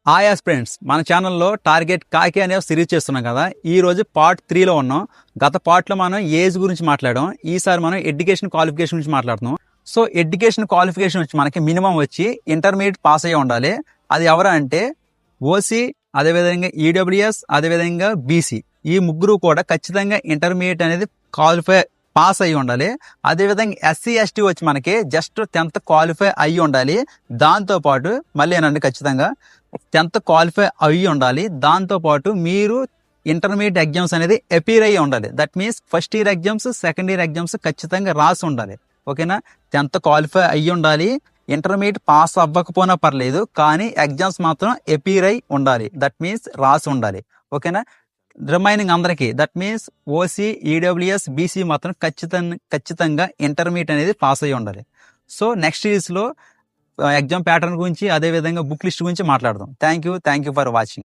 Hi friends, మన ఛానల్లో target కాకి అనే సిరీస్ చేస్తున్నాం కదా. ఈ రోజు పార్ట్ 3లో ఉన్నాం. గత పార్ట్లో మనం ఏజ్ గురించి మాట్లాడాం. ఈసారి మనం ఎడ్యుకేషన్ క్వాలిఫికేషన్ గురించి మాట్లాడుతున్నాం. సో ఎడ్యుకేషన్ క్వాలిఫికేషన్ వచ్చి మనకి మినిమం వచ్చి ఇంటర్మీడియట్ పాస్ అయ్యి ఉండాలి. అది ఎవరా అంటే ఓసీ, అదేవిధంగా ఈడబ్ల్యూఎస్, అదేవిధంగా బీసీ. ఈ ముగ్గురు కూడా ఖచ్చితంగా ఇంటర్మీడియట్ అనేది క్వాలిఫై పాస్ అయ్యి ఉండాలి. అదేవిధంగా ఎస్సీ ఎస్టీ వచ్చి మనకి జస్ట్ 10th క్వాలిఫై అయ్యి ఉండాలి. దాంతోపాటు మళ్ళీ ఏనండి ఖచ్చితంగా 10th క్వాలిఫై అయ్యి ఉండాలి. దాంతోపాటు మీరు ఇంటర్మీడియట్ ఎగ్జామ్స్ అనేది అపీర్ అయ్యి ఉండాలి. That means first year exams, second year exams ఖచ్చితంగా రాసి ఉండాలి. ఓకేనా? 10th క్వాలిఫై అయ్యి ఉండాలి. ఇంటర్మీడియట్ పాస్ అవ్వకపోయినా పర్లేదు, కానీ ఎగ్జామ్స్ మాత్రం అపీర్ అయి ఉండాలి. దట్ మీన్స్ రాసి ఉండాలి. ఓకేనా? రిమైనింగ్ అందరికీ that means OC, EWS, BC మాత్రం ఖచ్చితంగా ఇంటర్మీడియట్ అనేది పాస్ అయ్యి ఉండాలి. సో నెక్స్ట్ సిరీస్లో ఎగ్జామ్ ప్యాటర్న్ గురించి, అదేవిధంగా బుక్ లిస్ట్ గురించి మాట్లాడదాం. Thank you for watching.